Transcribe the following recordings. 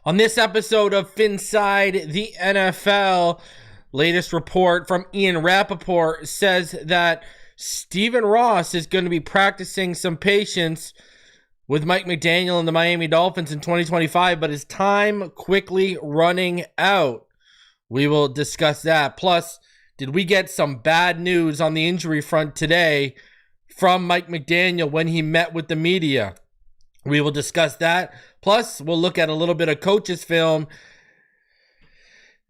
On this episode of Phinside The NFL, latest report from Ian Rapoport says that Stephen Ross is going to be practicing some patience with Mike McDaniel and the Miami Dolphins in 2025, but his time quickly running out. We will discuss that. Plus, did we get some bad news on the injury front today from Mike McDaniel when he met with the media? We will discuss that. Plus, we'll look at a little bit of coaches' film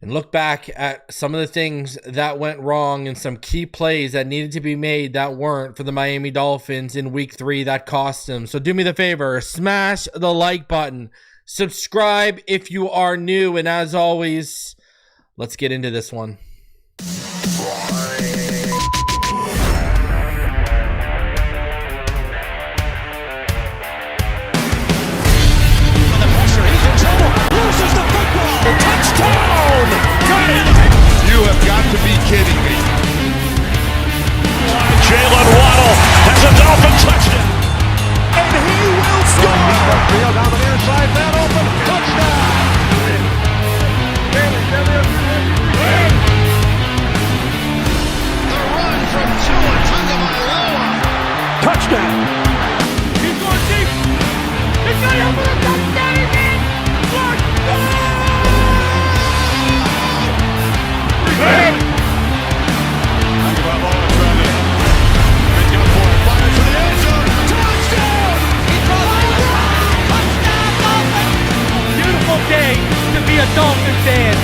and look back at some of the things that went wrong and some key plays that needed to be made that weren't for the Miami Dolphins in week 3 that cost them. So do me the favor, smash the like button, subscribe if you are new, and as always, let's get into this one. You have got to be kidding me. Jalen Waddle has a Dolphin touchdown. And he will score. Field on the near side, man open, touchdown. The run from Tua Tagovailoa. Touchdown. He's going deep. It's not over the touchdown again. Beautiful day to be a Dolphin fan.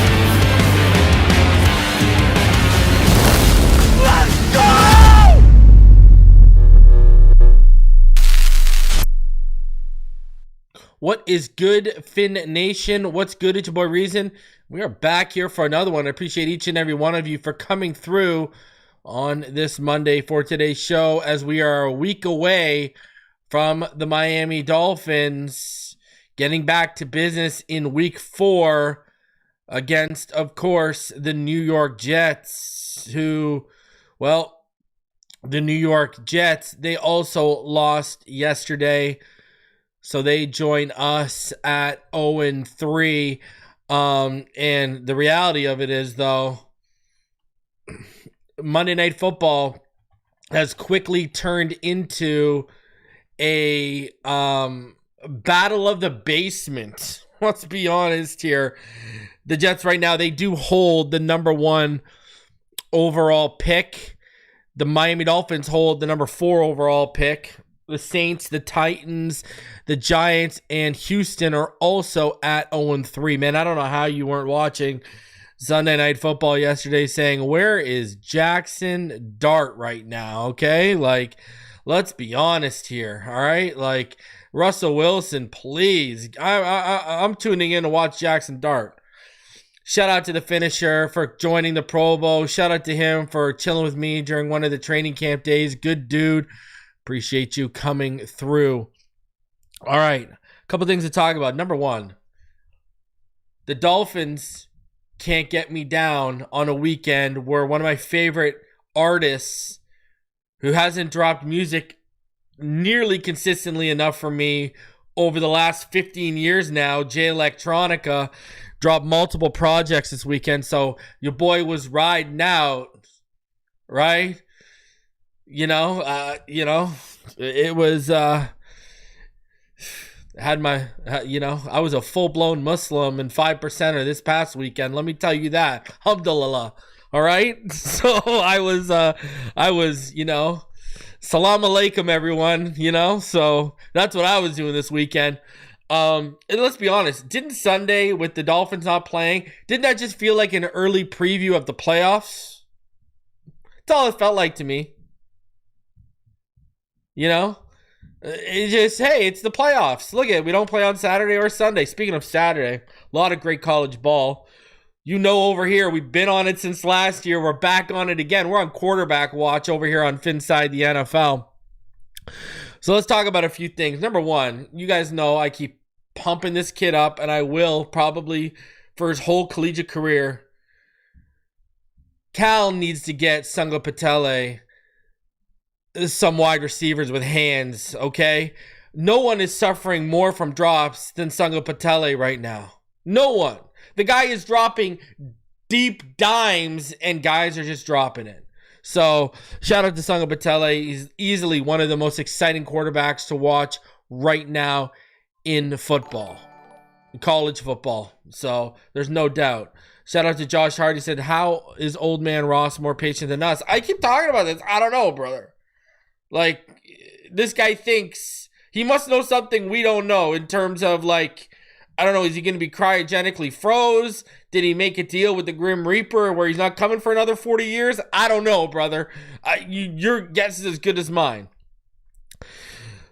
Let's go! What is good, Finn Nation? What's good? It's your boy Reason. We are back here for another one. I appreciate each and every one of you for coming through on this Monday for today's show, as we are a week away from the Miami Dolphins getting back to business in week 4 against, of course, the New York Jets, who, well, the New York Jets, they also lost yesterday. So they join us at 0-3. And the reality of it is, though, Monday Night Football has quickly turned into a battle of the basement. Let's be honest here. The Jets right now, they do hold the number 1 overall pick. The Miami Dolphins hold the number 4 overall pick. The Saints, the Titans, the Giants, and Houston are also at 0-3. Man, I don't know how you weren't watching Sunday Night Football yesterday saying, where is Jackson Dart right now? Okay, like, let's be honest here, all right? Like, Russell Wilson, please. I'm tuning in to watch Jackson Dart. Shout out to the finisher for joining the Pro Bowl. Shout out to him for chilling with me during one of the training camp days. Good dude. Appreciate you coming through. All right, a couple things to talk about. Number 1, the Dolphins can't get me down on a weekend where one of my favorite artists, who hasn't dropped music nearly consistently enough for me over the last 15 years now, Jay Electronica, dropped multiple projects this weekend. So your boy was riding out, right? It was, had my, I was a full-blown Muslim and 5%er this past weekend. Let me tell you that. Alhamdulillah. All right. So I was, salam alaikum, everyone, so that's what I was doing this weekend. And let's be honest, didn't Sunday with the Dolphins not playing, didn't that just feel like an early preview of the playoffs? That's all it felt like to me. It's just, hey, it's the playoffs. Look at it. We don't play on Saturday or Sunday. Speaking of Saturday, a lot of great college ball. Over here, we've been on it since last year. We're back on it again. We're on quarterback watch over here on Phinside The NFL. So let's talk about a few things. Number 1, you guys know I keep pumping this kid up, and I will probably for his whole collegiate career. Cal needs to get Sanga Patele some wide receivers with hands, okay? No one is suffering more from drops than Sanga Patele right now. No one. The guy is dropping deep dimes, and guys are just dropping it. So, shout out to Sanga Patele. He's easily one of the most exciting quarterbacks to watch right now in football, in college football. So, there's no doubt. Shout out to Josh Hart. He said, how is old man Ross more patient than us? I keep talking about this. I don't know, brother. Like, this guy thinks he must know something we don't know in terms of, like, I don't know, is he going to be cryogenically froze? Did he make a deal with the Grim Reaper where he's not coming for another 40 years? I don't know, brother. Your guess is as good as mine.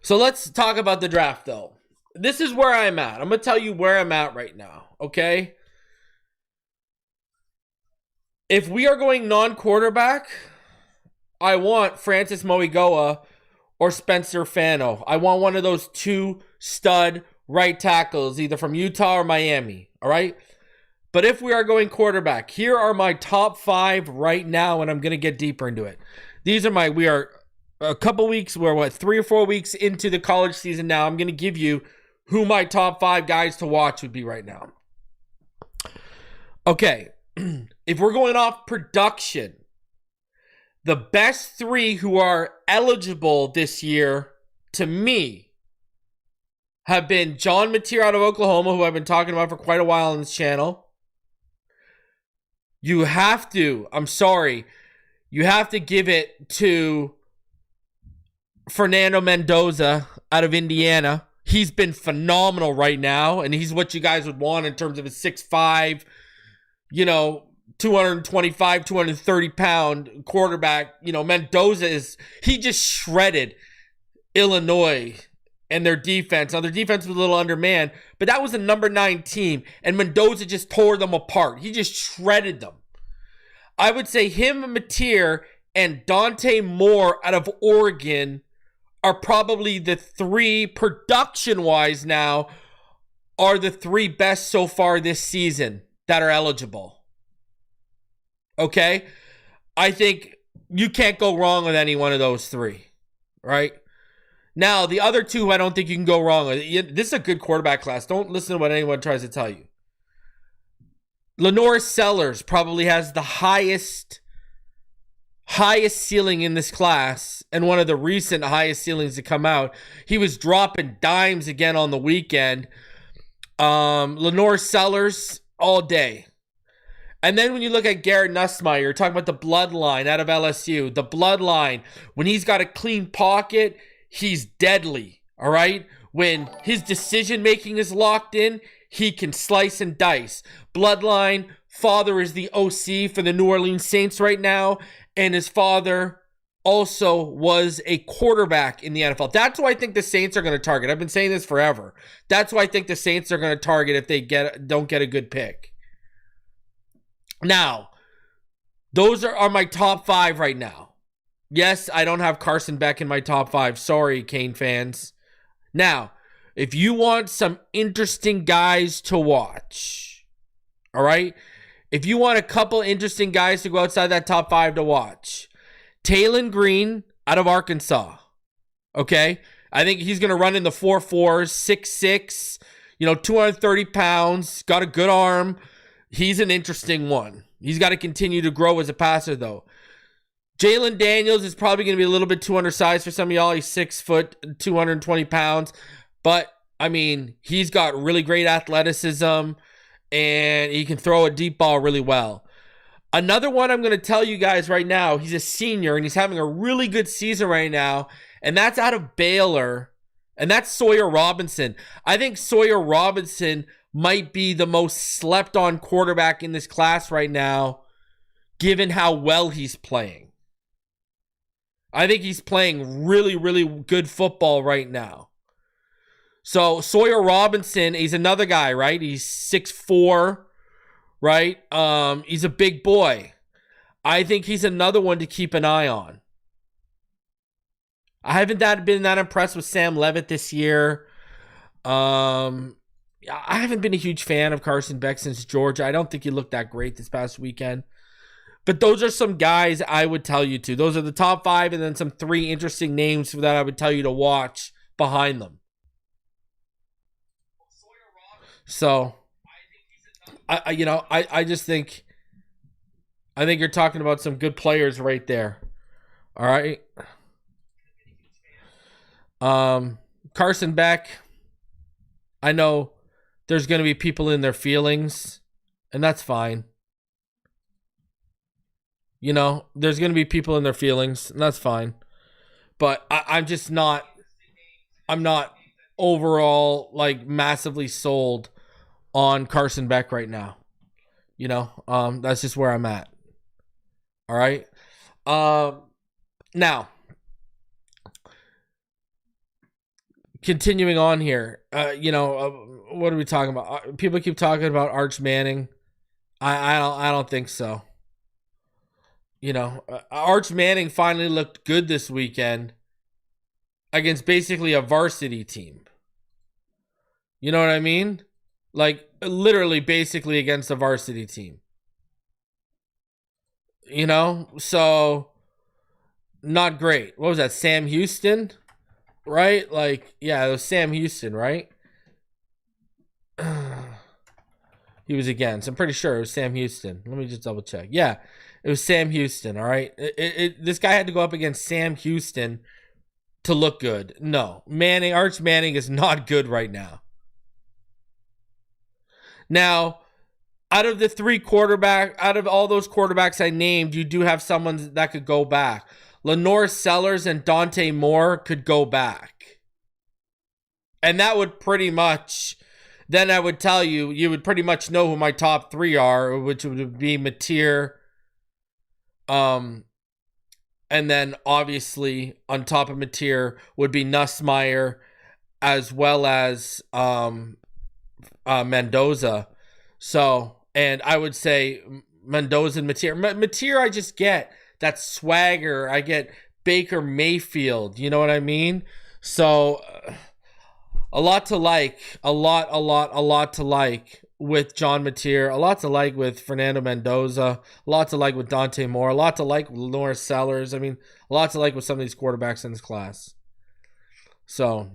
So let's talk about the draft, though. This is where I'm at. I'm going to tell you where I'm at right now, okay? If we are going non-quarterback, I want Francis Moigoa or Spencer Fano. I want one of those two stud right tackles, either from Utah or Miami, all right? But if we are going quarterback, here are my top 5 right now, and I'm going to get deeper into it. These are we are a couple weeks, we're 3 or 4 weeks into the college season now. I'm going to give you who my top 5 guys to watch would be right now. Okay, if we're going off production, the best 3 who are eligible this year, to me, have been John Mateer out of Oklahoma, who I've been talking about for quite a while on this channel. You have to give it to Fernando Mendoza out of Indiana. He's been phenomenal right now, and he's what you guys would want in terms of a 6'5", 225, 230-pound quarterback. Mendoza he just shredded Illinois and their defense. Now, their defense was a little undermanned, but that was a number 9 team, and Mendoza just tore them apart. He just shredded them. I would say him, Mateer, and Dante Moore out of Oregon are probably the 3, production-wise now, are the 3 best so far this season that are eligible. Okay? I think you can't go wrong with any one of those 3, right? Now, the other 2 I don't think you can go wrong with. This is a good quarterback class. Don't listen to what anyone tries to tell you. Lenore Sellers probably has the highest ceiling in this class, and one of the recent highest ceilings to come out. He was dropping dimes again on the weekend. Lenore Sellers all day. And then when you look at Garrett Nussmeier, talking about the bloodline out of LSU. The bloodline, when he's got a clean pocket, he's deadly, all right? When his decision-making is locked in, he can slice and dice. Bloodline, father is the OC for the New Orleans Saints right now, and his father also was a quarterback in the NFL. That's who I think the Saints are going to target. I've been saying this forever. That's who I think the Saints are going to target if they don't get a good pick. Now, those are my top 5 right now. Yes, I don't have Carson Beck in my top 5. Sorry, Kane fans. Now, if you want some interesting guys to watch, all right? If you want a couple interesting guys to go outside that top 5 to watch, Taylon Green out of Arkansas, okay? I think he's going to run in the 4.4s, 6'6", 230 pounds, got a good arm. He's an interesting one. He's got to continue to grow as a passer, though. Jalen Daniels is probably going to be a little bit too undersized for some of y'all. He's 6 foot, 220 pounds. But, I mean, he's got really great athleticism, and he can throw a deep ball really well. Another one I'm going to tell you guys right now, he's a senior, and he's having a really good season right now, and that's out of Baylor, and that's Sawyer Robinson. I think Sawyer Robinson might be the most slept-on quarterback in this class right now, given how well he's playing. I think he's playing really, really good football right now. So Sawyer Robinson, he's another guy, right? He's 6'4", right? He's a big boy. I think he's another one to keep an eye on. I haven't been that impressed with Sam Levitt this year. I haven't been a huge fan of Carson Beck since Georgia. I don't think he looked that great this past weekend. But those are some guys I would tell you to. Those are the top 5, and then some 3 interesting names that I would tell you to watch behind them. So, I just think you're talking about some good players right there. All right. Carson Beck, I know there's going to be people in their feelings, and that's fine. There's going to be people in their feelings, and that's fine. But I'm not overall like massively sold on Carson Beck right now. That's just where I'm at. All right. Now, continuing on here, what are we talking about? People keep talking about Arch Manning. I don't think so. Arch Manning finally looked good this weekend against basically a varsity team. You know what I mean? Like literally basically against a varsity team. So not great. What was that? Sam Houston? Right? Like, yeah, it was Sam Houston, right? He was against. I'm pretty sure it was Sam Houston. Let me just double check. Yeah, it was Sam Houston, all right? This guy had to go up against Sam Houston to look good. No, Arch Manning is not good right now. Now, out of all those quarterbacks I named, you do have someone that could go back. Lenore Sellers and Dante Moore could go back. And that would pretty much, then I would tell you would pretty much know who my top three are, which would be Mateer. And then obviously on top of Mateer would be Nussmeier as well as Mendoza. So, and I would say Mendoza and Mateer. Mateer I just get that swagger. I get Baker Mayfield. You know what I mean? So a lot to like. A lot to like with John Mateer. A lot to like with Fernando Mendoza. A lot to like with Dante Moore. A lot to like with Lenore Sellers. I mean, a lot to like with some of these quarterbacks in this class. So,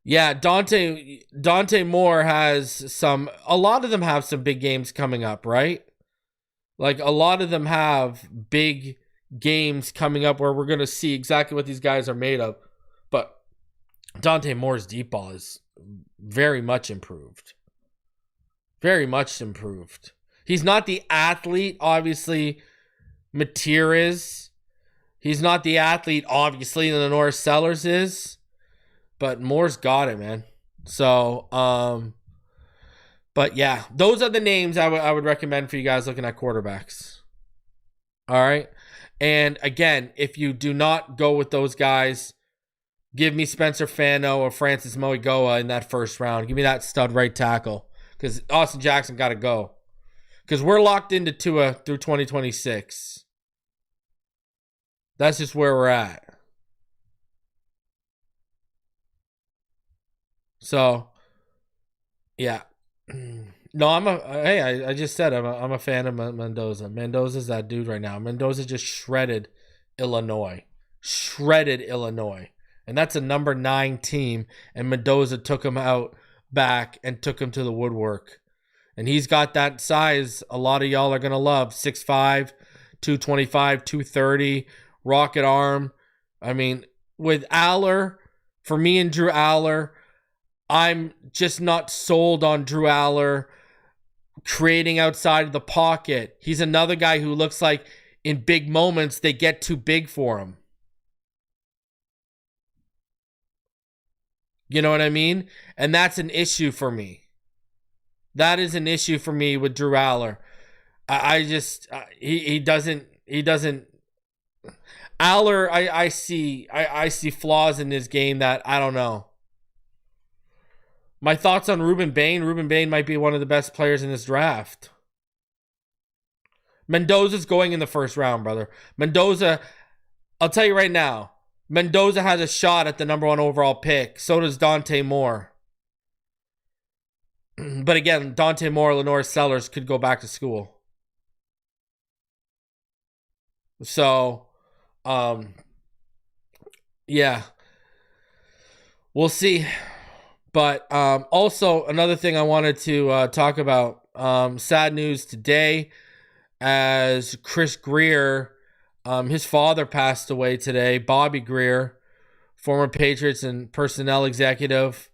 yeah, Dante Moore has a lot of them have some big games coming up, right? Like a lot of them have big games coming up where we're going to see exactly what these guys are made of. But Dante Moore's deep ball is very much improved. Very much improved. He's not the athlete, obviously, Mateer is. He's not the athlete, obviously, the Norris Sellers is. But Moore's got it, man. So, but yeah, those are the names I would recommend for you guys looking at quarterbacks. All right. And again, if you do not go with those guys, give me Spencer Fano or Francis Moigoa in that first round. Give me that stud right tackle because Austin Jackson got to go because we're locked into Tua through 2026. That's just where we're at. So, yeah. No, I just said I'm a fan of Mendoza. Mendoza's that dude right now. Mendoza just shredded Illinois. And that's a number 9 team. And Mendoza took him out back and took him to the woodwork. And he's got that size a lot of y'all are going to love. 6'5", 225, 230, rocket arm. I mean, with Aller, for me and Drew Aller, I'm just not sold on Drew Aller creating outside of the pocket. He's another guy who looks like in big moments, they get too big for him. You know what I mean? And that's an issue for me. That is an issue for me with Drew Aller. He doesn't Aller, I see flaws in his game that I don't know. My thoughts on Ruben Bain. Ruben Bain might be one of the best players in this draft. Mendoza's going in the first round, brother. Mendoza, I'll tell you right now, Mendoza has a shot at the number 1 overall pick. So does Dante Moore. But again, Dante Moore, Lenore Sellers could go back to school. So, yeah. We'll see. But also another thing I wanted to talk about, sad news today, as Chris Grier, his father passed away today, Bobby Grier, former Patriots and personnel executive.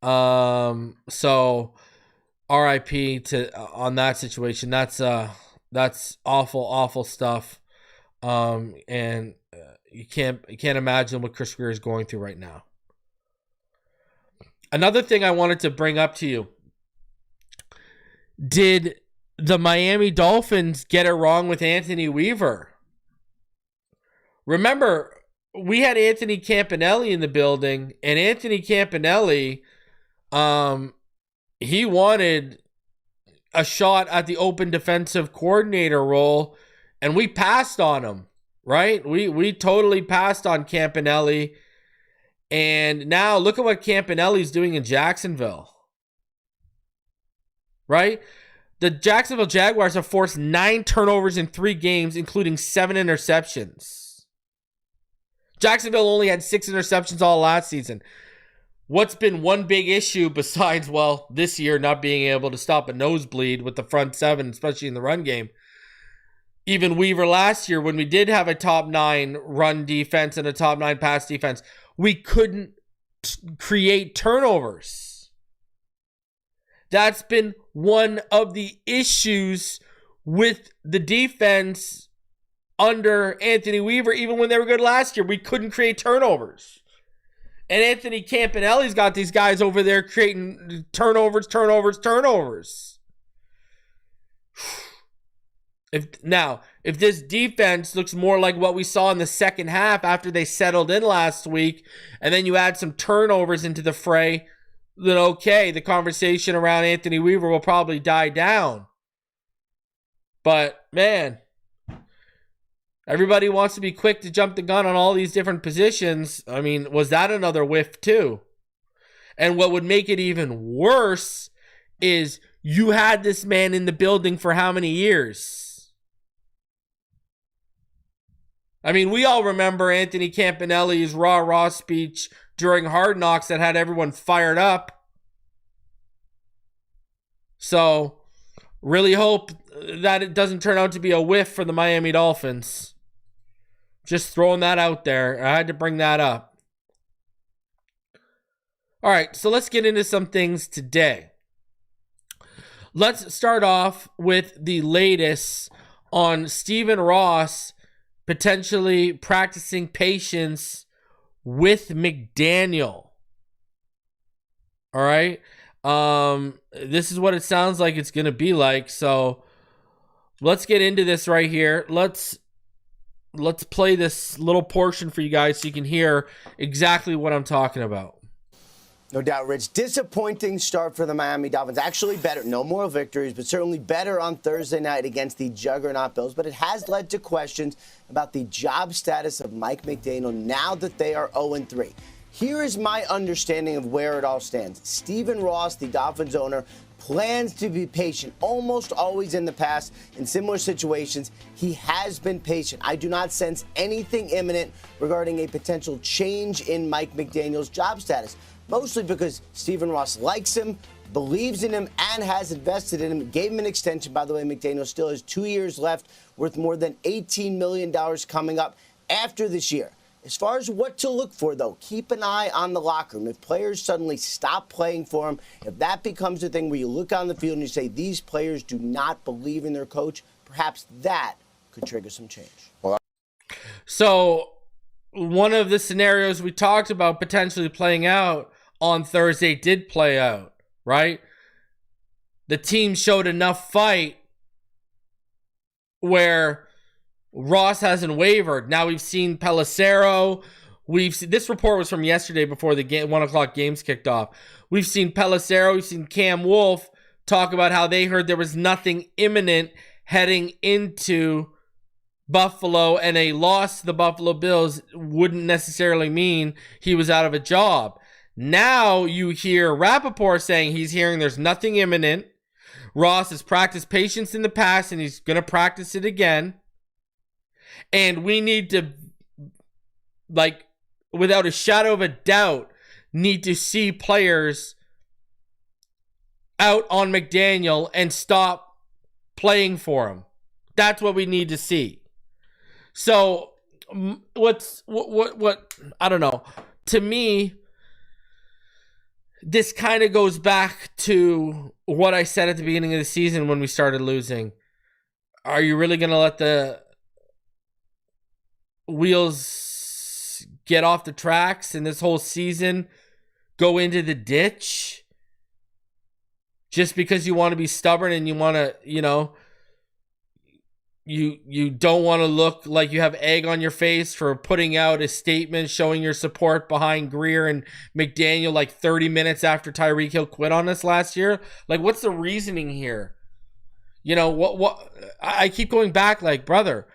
So RIP on that situation. That's awful stuff. And you can't imagine what Chris Grier is going through right now. Another thing I wanted to bring up to you. Did the Miami Dolphins get it wrong with Anthony Weaver? Remember, we had Anthony Campanile in the building, and Anthony Campanile, he wanted a shot at the open defensive coordinator role, and we passed on him, right? We totally passed on Campanile, and now look at what Campanile's doing in Jacksonville, right? The Jacksonville Jaguars have forced 9 turnovers in 3 games, including 7 interceptions. Jacksonville only had 6 interceptions all last season. What's been one big issue besides, well, this year not being able to stop a nosebleed with the front 7, especially in the run game? Even Weaver last year, when we did have a top 9 run defense and a top 9 pass defense, we couldn't create turnovers. That's been one of the issues with the defense under Anthony Weaver, even when they were good last year. We couldn't create turnovers. And Anthony Campanile's got these guys over there creating turnovers. If this defense looks more like what we saw in the second half after they settled in last week, and then you add some turnovers into the fray, then okay, the conversation around Anthony Weaver will probably die down. But, man, everybody wants to be quick to jump the gun on all these different positions. I mean, was that another whiff too? And what would make it even worse is you had this man in the building for how many years? I mean, we all remember Anthony Campanile's rah-rah speech during Hard Knocks that had everyone fired up. So, really hope that it doesn't turn out to be a whiff for the Miami Dolphins. Just throwing that out there. I had to bring that up. All right, so let's get into some things today. Let's start off with the latest on Stephen Ross potentially practicing patience with McDaniel. All right. This is what it sounds like it's going to be like. So let's get into this right here. Let's play this little portion for you guys so you can hear exactly what I'm talking about. No doubt, Rich. Disappointing start for the Miami Dolphins. Actually better. No moral victories, but certainly better on Thursday night against the juggernaut Bills. But it has led to questions about the job status of Mike McDaniel now that they are 0-3. Here is my understanding of where it all stands. Stephen Ross, the Dolphins owner, plans to be patient. Almost always in the past, in similar situations, he has been patient. I do not sense anything imminent regarding a potential change in Mike McDaniel's job status. Mostly because Stephen Ross likes him, believes in him, and has invested in him. Gave him an extension, by the way. McDaniel still has 2 years left, worth more than $18 million coming up after this year. As far as what to look for, though, keep an eye on the locker room. If players suddenly stop playing for him, if that becomes a thing where you look on the field and you say these players do not believe in their coach, perhaps that could trigger some change. So one of the scenarios we talked about potentially playing out on Thursday did play out, right? The team showed enough fight where Ross hasn't wavered. Now we've seen Pelissero. This report was from yesterday before the 1 o'clock games kicked off. We've seen Pelissero, we've seen Cam Wolfe talk about how they heard there was nothing imminent heading into Buffalo, and a loss to the Buffalo Bills wouldn't necessarily mean he was out of a job. Now you hear Rapoport saying he's hearing there's nothing imminent. Ross has practiced patience in the past, and he's going to practice it again. And we need to, without a shadow of a doubt, need to see players out on McDaniel and stop playing for him. That's what we need to see. So what I don't know. To me, this kind of goes back to what I said at the beginning of the season when we started losing. Are you really going to let the wheels get off the tracks and this whole season go into the ditch just because you want to be stubborn and you want to, you don't want to look like you have egg on your face for putting out a statement showing your support behind Grier and McDaniel like 30 minutes after Tyreek Hill quit on us last year? Like, what's the reasoning here? What I keep going back like, brother,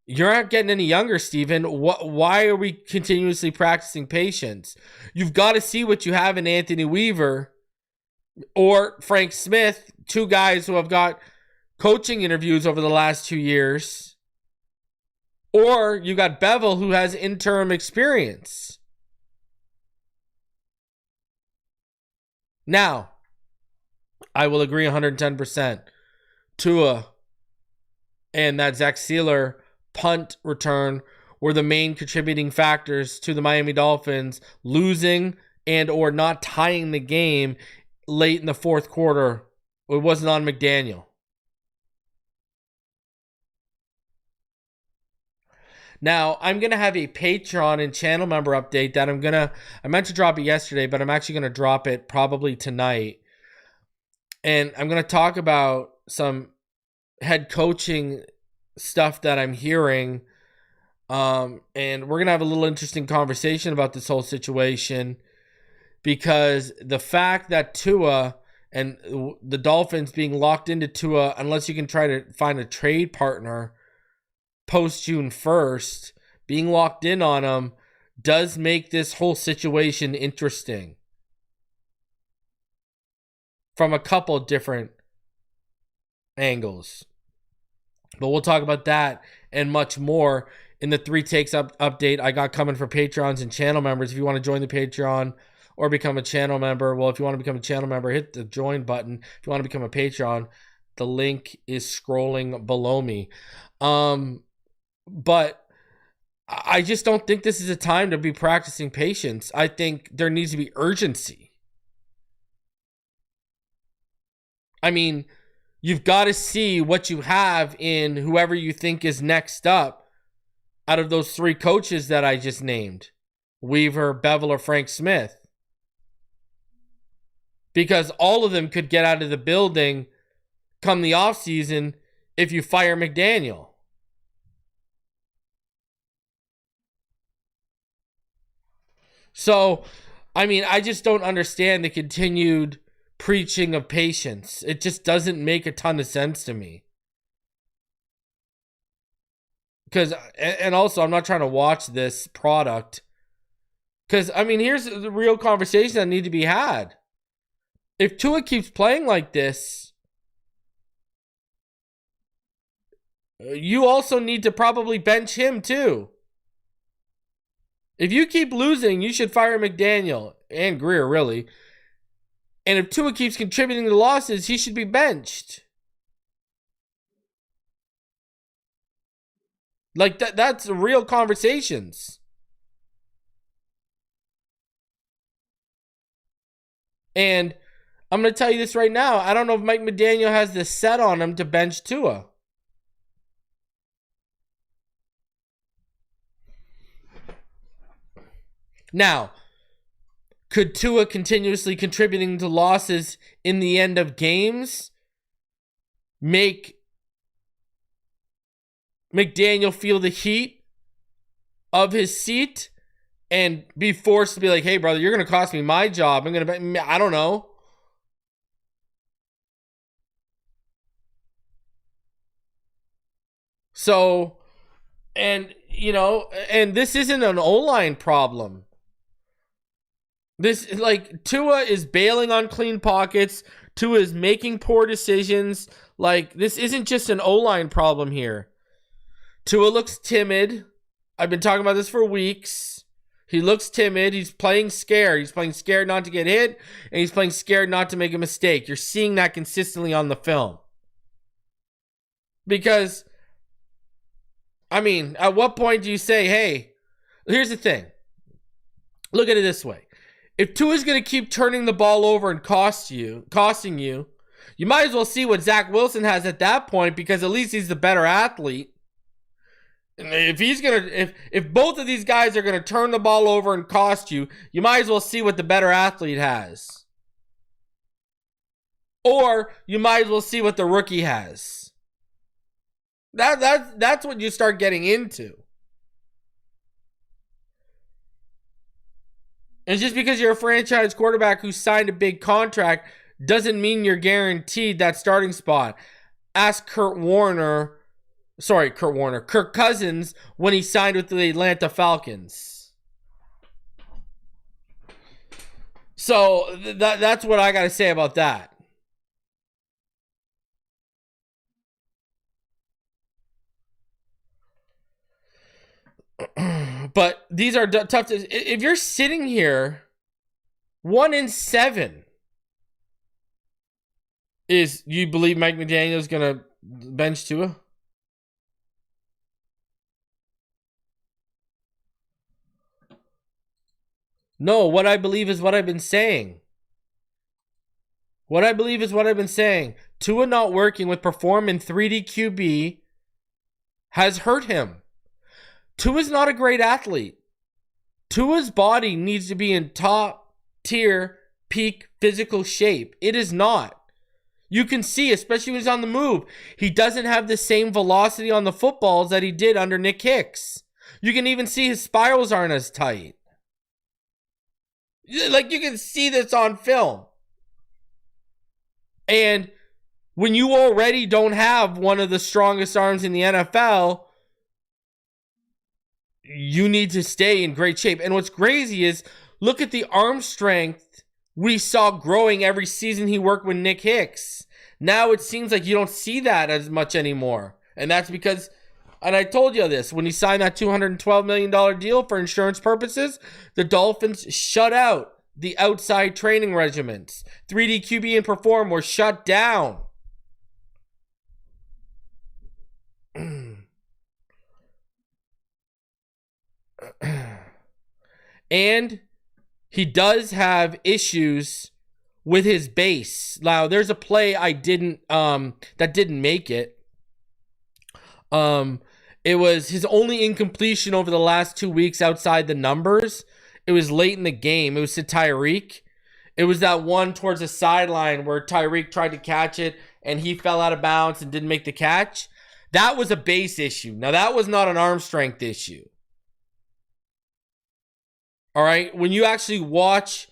you're not getting any younger, Steven. Why are we continuously practicing patience? You've got to see what you have in Anthony Weaver or Frank Smith, two guys who have got coaching interviews over the last 2 years. Or you got Bevel, who has interim experience. Now, I will agree 110%. Tua and that Zach Sieler punt return were the main contributing factors to the Miami Dolphins losing and or not tying the game late in the fourth quarter. It wasn't on McDaniel. Now, I'm going to have a Patreon and channel member update that I meant to drop it yesterday, but I'm actually going to drop it probably tonight. And I'm going to talk about some head coaching stuff that I'm hearing. And we're going to have a little interesting conversation about this whole situation, because the fact that Tua and the Dolphins being locked into Tua, unless you can try to find a trade partner post June 1st, being locked in on him does make this whole situation interesting from a couple different angles. But we'll talk about that and much more in the 3 takes update I got coming for Patrons and channel members. If you want to join the Patreon or become a channel member, well, if you want to become a channel member, hit the join button. If you want to become a Patreon, the link is scrolling below me. But I just don't think this is a time to be practicing patience. I think there needs to be urgency. I mean, you've got to see what you have in whoever you think is next up out of those 3 coaches that I just named, Weaver, Bevel, or Frank Smith. Because all of them could get out of the building come the offseason if you fire McDaniel. So, I mean, I just don't understand the continued preaching of patience. It just doesn't make a ton of sense to me. Because, and also, I'm not trying to watch this product. Because, I mean, here's the real conversation that need to be had. If Tua keeps playing like this, you also need to probably bench him too. If you keep losing, you should fire McDaniel and Grier, really. And if Tua keeps contributing to losses, he should be benched. Like, that's real conversations. And I'm going to tell you this right now. I don't know if Mike McDaniel has this set on him to bench Tua. Now, could Tua continuously contributing to losses in the end of games make McDaniel feel the heat of his seat and be forced to be like, hey, brother, you're going to cost me my job. I don't know. So, and this isn't an O-line problem. This, like, Tua is bailing on clean pockets. Tua is making poor decisions. Like, this isn't just an O-line problem here. Tua looks timid. I've been talking about this for weeks. He looks timid. He's playing scared. He's playing scared not to get hit, and he's playing scared not to make a mistake. You're seeing that consistently on the film. Because, I mean, at what point do you say, hey, here's the thing. Look at it this way. If Tua's going to keep turning the ball over and costing you, you might as well see what Zach Wilson has at that point, because at least he's the better athlete. If both of these guys are gonna turn the ball over and cost you, you might as well see what the better athlete has. Or you might as well see what the rookie has. That's what you start getting into. And just because you're a franchise quarterback who signed a big contract doesn't mean you're guaranteed that starting spot. Ask Kirk Cousins when he signed with the Atlanta Falcons. So that's what I got to say about that. But these are tough. If you're sitting here, 1-7, is you believe Mike McDaniel is going to bench Tua? No, what I believe is what I've been saying. Tua not working with Perform in 3D QB has hurt him. Tua's not a great athlete. Tua's body needs to be in top tier, peak physical shape. It is not. You can see, especially when he's on the move, he doesn't have the same velocity on the footballs that he did under Nick Hicks. You can even see his spirals aren't as tight. Like, you can see this on film. And when you already don't have one of the strongest arms in the NFL, you need to stay in great shape. And what's crazy is, look at the arm strength we saw growing every season he worked with Nick Hicks. Now it seems like you don't see that as much anymore. And that's because, and I told you this, when he signed that $212 million deal for insurance purposes, the Dolphins shut out the outside training regimens. 3D QB and Perform were shut down. And he does have issues with his base. Now, there's a play that didn't make it. It was his only incompletion over the last 2 weeks outside the numbers. It was late in the game. It was to Tyreek. It was that one towards the sideline where Tyreek tried to catch it and he fell out of bounds and didn't make the catch. That was a base issue. Now, that was not an arm strength issue. All right, when you actually watch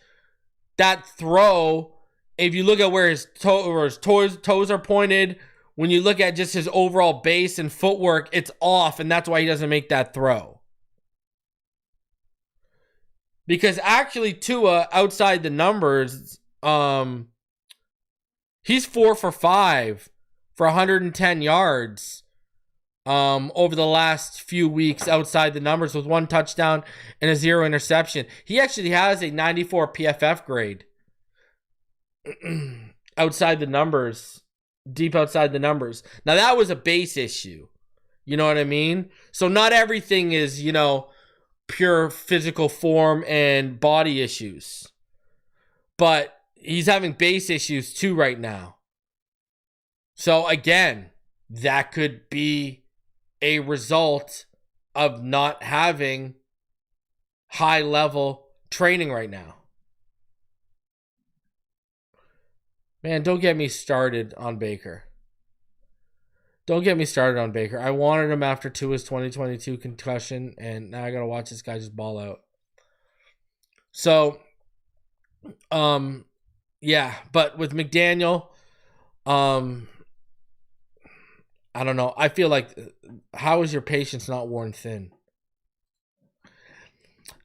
that throw, if you look at where his toes are pointed, when you look at just his overall base and footwork, it's off, and that's why he doesn't make that throw. Because actually, Tua, outside the numbers, he's 4 for 5 for 110 yards. Over the last few weeks outside the numbers with 1 touchdown and a 0 interception. He actually has a 94 PFF grade. Outside the numbers. Deep outside the numbers. Now that was a base issue. You know what I mean? So not everything is, pure physical form and body issues. But he's having base issues too right now. So again, that could be a result of not having high level training right now. Man, don't get me started on Baker. I wanted him after Tua's 2022 concussion, and now I gotta watch this guy just ball out. So, yeah, but with McDaniel, I don't know. I feel like, how is your patience not worn thin?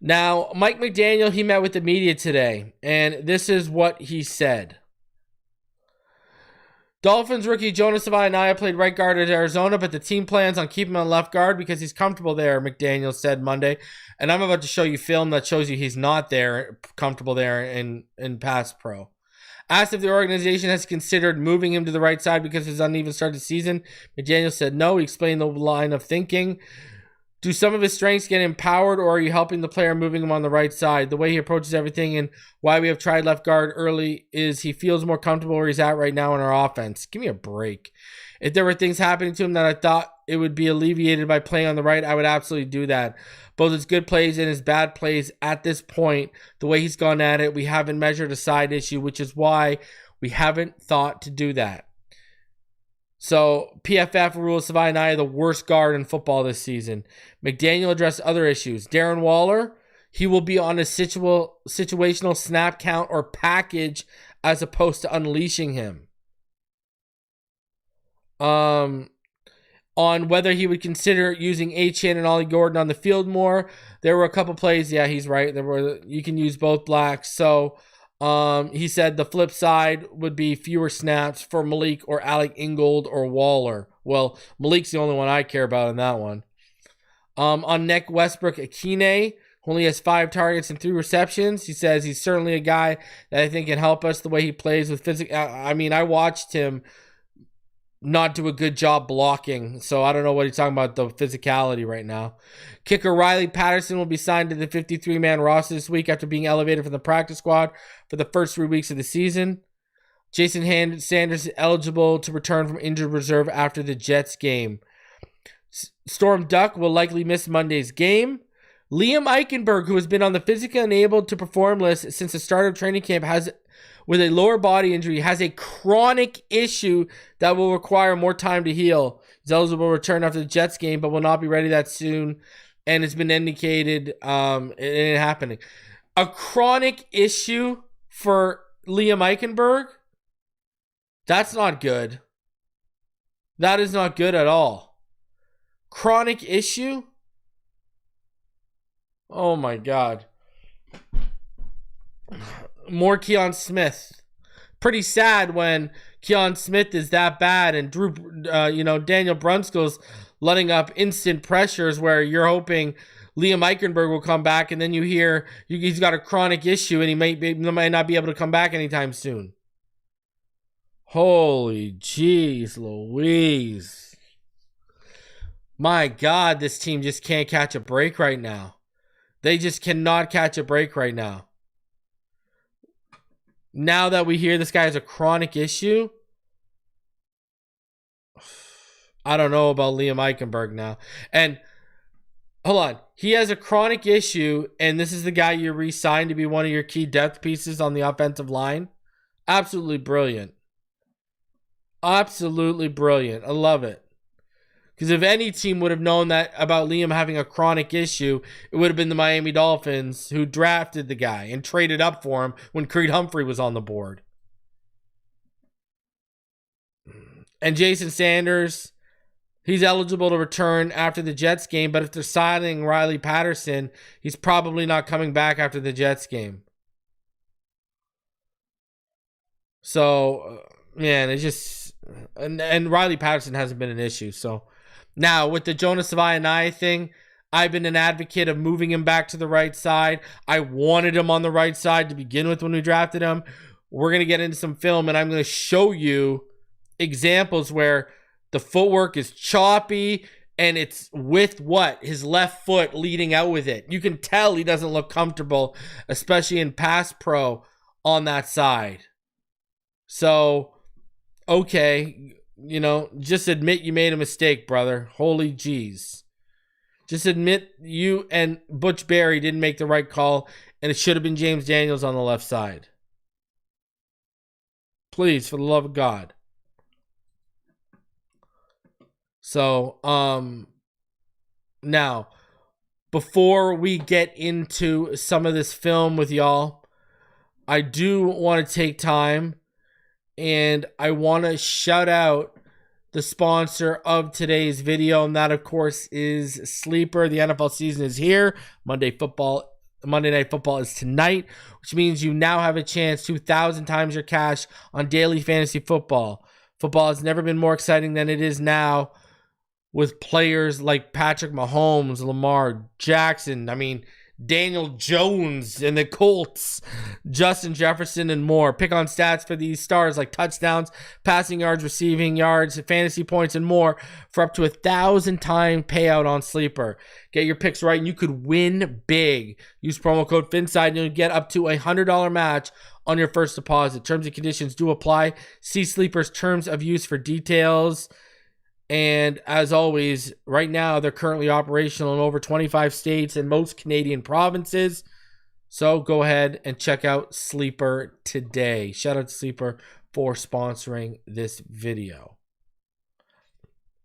Now, Mike McDaniel, he met with the media today, and this is what he said. Dolphins rookie Jonah Savaiinaea played right guard at Arizona, but the team plans on keeping him on left guard because he's comfortable there, McDaniel said Monday. And I'm about to show you film that shows you he's not there, comfortable there in pass pro. Asked if the organization has considered moving him to the right side because of his uneven start to the season, McDaniel said no. He explained the line of thinking. Do some of his strengths get empowered, or are you helping the player moving him on the right side? The way he approaches everything and why we have tried left guard early is he feels more comfortable where he's at right now in our offense. Give me a break. If there were things happening to him that I thought it would be alleviated by playing on the right, I would absolutely do that. Both his good plays and his bad plays at this point, the way he's gone at it, we haven't measured a side issue, which is why we haven't thought to do that. So PFF rules Savaiinaea the worst guard in football this season. McDaniel addressed other issues. Darren Waller, he will be on a situational snap count or package as opposed to unleashing him. On whether he would consider using Achane and Ollie Gordon on the field more, there were a couple plays. Yeah, he's right. You can use both blacks. So he said the flip side would be fewer snaps for Malik or Alec Ingold or Waller. Well, Malik's the only one I care about in that one. On Nick Westbrook-Ikhine, who only has 5 targets and 3 receptions, he says he's certainly a guy that I think can help us the way he plays with physical. I mean, I watched him not do a good job blocking, so I don't know what he's talking about, the physicality right now. Kicker Riley Patterson will be signed to the 53-man roster this week after being elevated from the practice squad for the first 3 weeks of the season. Jason Sanders is eligible to return from injured reserve after the Jets game. Storm Duck will likely miss Monday's game. Liam Eichenberg, who has been on the physically unable to perform list since the start of training camp, with a lower body injury, has a chronic issue that will require more time to heal. He's eligible to return after the Jets game, but will not be ready that soon. And it's been indicated it ain't happening. A chronic issue for Liam Eichenberg? That's not good. That is not good at all. Chronic issue? Oh my God. More Keon Smith. Pretty sad when Keon Smith is that bad and Daniel Brunskill's letting up instant pressures where you're hoping Liam Eichenberg will come back, and then you hear he's got a chronic issue and he might not be able to come back anytime soon. Holy jeez Louise. My God, this team just can't catch a break right now. They just cannot catch a break right now. Now that we hear this guy has a chronic issue, I don't know about Liam Eichenberg now. And hold on, he has a chronic issue, and this is the guy you re-signed to be one of your key depth pieces on the offensive line. Absolutely brilliant. Absolutely brilliant. I love it. Because if any team would have known that about Liam having a chronic issue, it would have been the Miami Dolphins, who drafted the guy and traded up for him when Creed Humphrey was on the board. And Jason Sanders, he's eligible to return after the Jets game, but if they're signing Riley Patterson, he's probably not coming back after the Jets game. So, man, it's just... And Riley Patterson hasn't been an issue, so... Now, with the Jonah Savaiinaea thing, I've been an advocate of moving him back to the right side. I wanted him on the right side to begin with when we drafted him. We're going to get into some film, and I'm going to show you examples where the footwork is choppy, and it's with his left foot leading out with it. You can tell he doesn't look comfortable, especially in pass pro on that side. So, okay, just admit you made a mistake, brother. Holy jeez. Just admit you and Butch Barry didn't make the right call, and it should have been James Daniels on the left side. Please, for the love of God. So, now, before we get into some of this film with y'all, I do want to take time and I want to shout out the sponsor of today's video, and that, of course, is Sleeper. The NFL season is here. Monday Night Football is tonight, which means you now have a chance 2,000 times your cash on daily fantasy football. Football has never been more exciting than it is now with players like Patrick Mahomes, Lamar Jackson, Daniel Jones and the Colts, Justin Jefferson, and more. Pick on stats for these stars like touchdowns, passing yards, receiving yards, fantasy points, and more for up to 1,000-time payout on Sleeper. Get your picks right and you could win big. Use promo code PHINSIDE and you'll get up to a $100 match on your first deposit. Terms and conditions do apply. See Sleeper's terms of use for details. And as always, right now, they're currently operational in over 25 states and most Canadian provinces. So go ahead and check out Sleeper today. Shout out to Sleeper for sponsoring this video.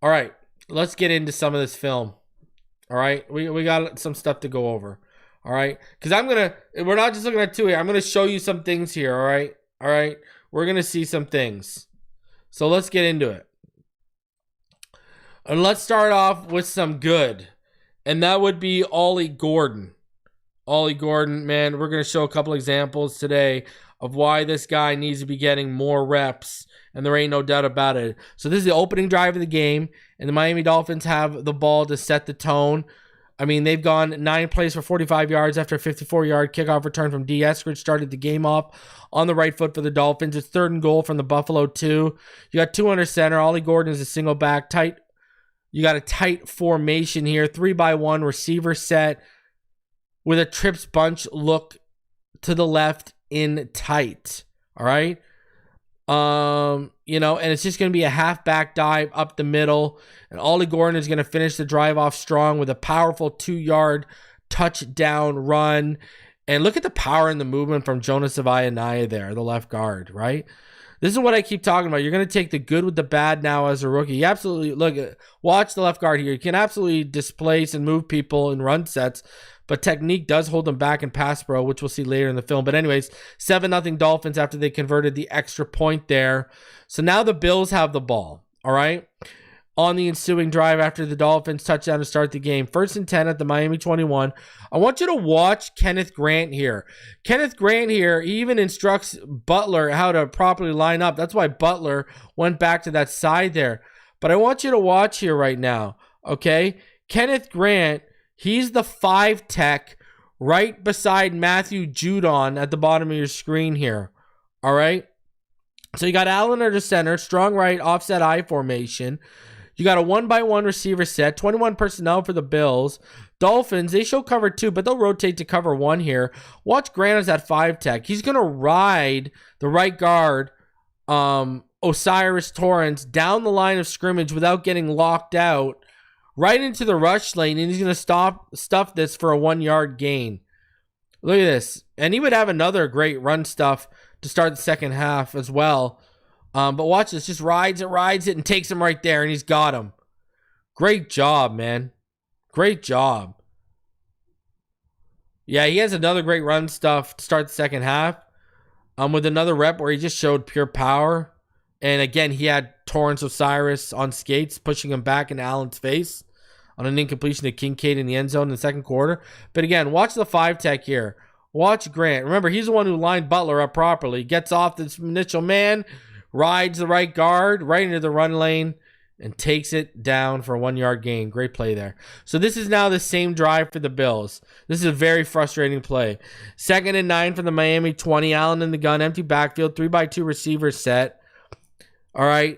All right, let's get into some of this film. All right, we got some stuff to go over. All right, because we're not just looking at two here. I'm going to show you some things here. All right, we're going to see some things. So let's get into it. And let's start off with some good. And that would be Ollie Gordon. Ollie Gordon, man, we're going to show a couple examples today of why this guy needs to be getting more reps. And there ain't no doubt about it. So this is the opening drive of the game. And the Miami Dolphins have the ball to set the tone. They've gone 9 plays for 45 yards after a 54-yard kickoff return from D. Eskridge started the game off on the right foot for the Dolphins. It's 3rd and goal from the Buffalo 2. You got 2 under center. Ollie Gordon is a single back, tight. You got a tight formation here, 3-by-1 receiver set with a trips bunch look to the left in tight. All right. And it's just going to be a halfback dive up the middle. And Ollie Gordon is going to finish the drive off strong with a powerful 2-yard touchdown run. And look at the power and the movement from Jonah Savaiinaea there, the left guard, right? This is what I keep talking about. You're going to take the good with the bad now as a rookie. You absolutely, watch the left guard here. You can absolutely displace and move people in run sets, but technique does hold them back in pass pro, which we'll see later in the film. But anyways, 7-0 Dolphins after they converted the extra point there. So now the Bills have the ball, all right? On the ensuing drive after the Dolphins touchdown to start the game. 1st and 10 at the Miami 21. I want you to watch Kenneth Grant here. Kenneth Grant here, he even instructs Butler how to properly line up. That's why Butler went back to that side there. But I want you to watch here right now, okay? Kenneth Grant, he's the 5 tech right beside Matthew Judon at the bottom of your screen here, all right? So you got Allen under center, strong right, offset I formation. You got a 1-by-1 receiver set, 21 personnel for the Bills. Dolphins, they show cover 2, but they'll rotate to cover 1 here. Watch Grant as that 5 tech. He's going to ride the right guard, Osiris Torrance, down the line of scrimmage without getting locked out, right into the rush lane, and he's going to stuff this for a 1-yard gain. Look at this. And he would have another great run stuff to start the second half as well. But watch this. Just rides it, and takes him right there, and he's got him. Great job, man. Great job. Yeah, he has another great run stuff to start the second half. With another rep where he just showed pure power. And again, he had Torrance Osiris on skates, pushing him back in Allen's face on an incompletion to Kincaid in the end zone in the second quarter. But again, watch the 5 tech here. Watch Grant. Remember, he's the one who lined Butler up properly. Gets off this initial man, rides the right guard right into the run lane, and takes it down for a 1-yard gain. Great play there. So this is now the same drive for the Bills. This is a very frustrating play. 2nd and 9 from the Miami 20. Allen in the gun, empty backfield, 3-by-2 receiver set. All right.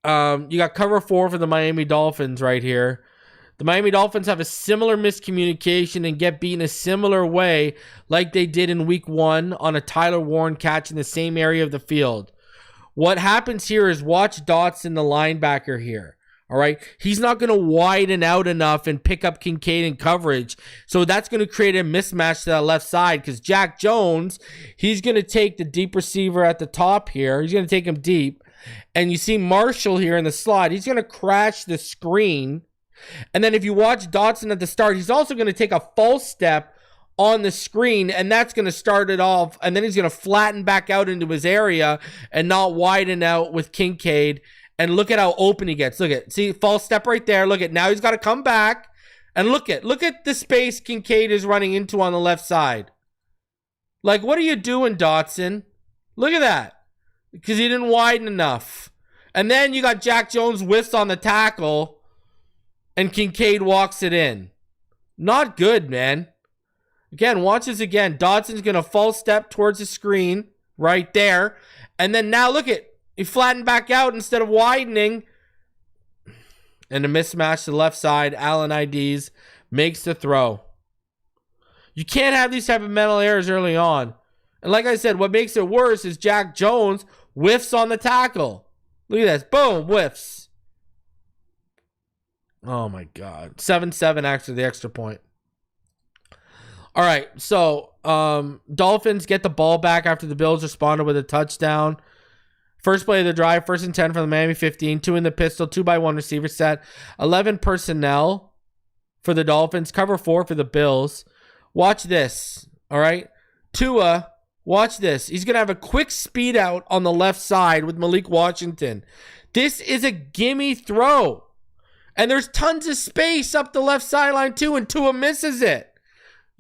You got cover 4 for the Miami Dolphins right here. The Miami Dolphins have a similar miscommunication and get beaten a similar way like they did in week 1 on a Tyler Warren catch in the same area of the field. What happens here is watch Dotson, the linebacker here. All right. He's not going to widen out enough and pick up Kincaid in coverage. So that's going to create a mismatch to that left side because Jack Jones, he's going to take the deep receiver at the top here. He's going to take him deep. And you see Marshall here in the slot. He's going to crash the screen. And then if you watch Dotson at the start, he's also going to take a false step on the screen, and that's going to start it off. And then he's going to flatten back out into his area and not widen out with Kincaid. And look at how open he gets. Look at, see, false step right there. Look at, now he's got to come back. And look at the space Kincaid is running into on the left side. Like, what are you doing, Dotson? Look at that. Because he didn't widen enough. And then you got Jack Jones whiffs on the tackle and Kincaid walks it in. Not good, man. Again, watch this again. Dodson's going to false step towards the screen right there. And then now look at, he flattened back out instead of widening. And a mismatch to the left side. Allen IDs, makes the throw. You can't have these type of mental errors early on. And like I said, what makes it worse is Jack Jones whiffs on the tackle. Look at this. Boom, whiffs. Oh my God. 7-7 after the extra point. All right, so Dolphins get the ball back after the Bills responded with a touchdown. First play of the drive, 1st and 10 from the Miami 15, 2 in the pistol, 2-by-1 receiver set, 11 personnel for the Dolphins, cover 4 for the Bills. Watch this, all right? Tua, watch this. He's going to have a quick speed out on the left side with Malik Washington. This is a gimme throw. And there's tons of space up the left sideline too, and Tua misses it.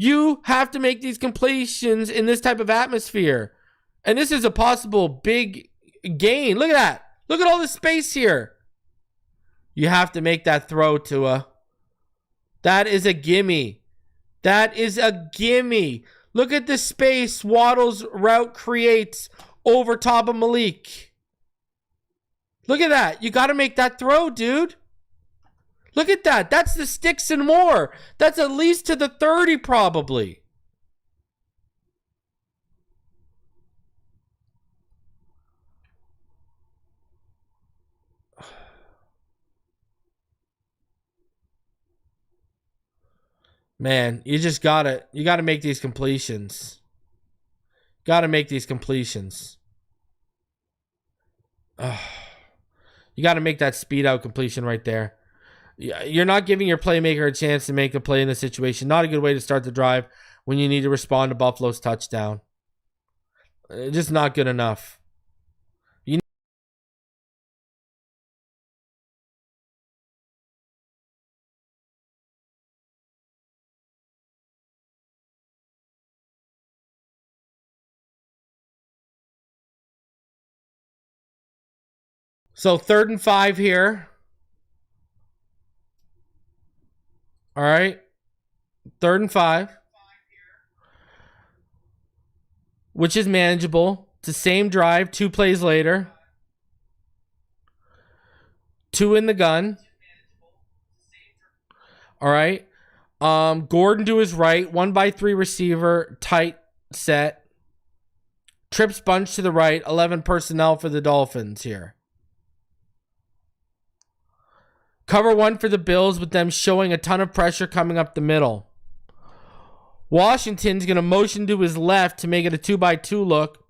You have to make these completions in this type of atmosphere. And this is a possible big gain. Look at that. Look at all the space here. You have to make that throw, Tua. That is a gimme. That is a gimme. Look at the space Waddle's route creates over top of Malik. Look at that. You got to make that throw, dude. Look at that. That's the sticks and more. That's at least to the 30 probably. Man, you just gotta make these completions. Gotta make these completions. You gotta make that speed out completion right there. You're not giving your playmaker a chance to make a play in the situation. Not a good way to start the drive when you need to respond to Buffalo's touchdown. Just not good enough. So 3rd and 5 here. All right. 3rd and 5. Which is manageable. It's the same drive, 2 plays later. 2 in the gun. All right. Gordon to his right. 1-by-3 receiver. Tight set. Trips bunch to the right. 11 personnel for the Dolphins here. Cover 1 for the Bills with them showing a ton of pressure coming up the middle. Washington's going to motion to his left to make it a 2-by-2 look.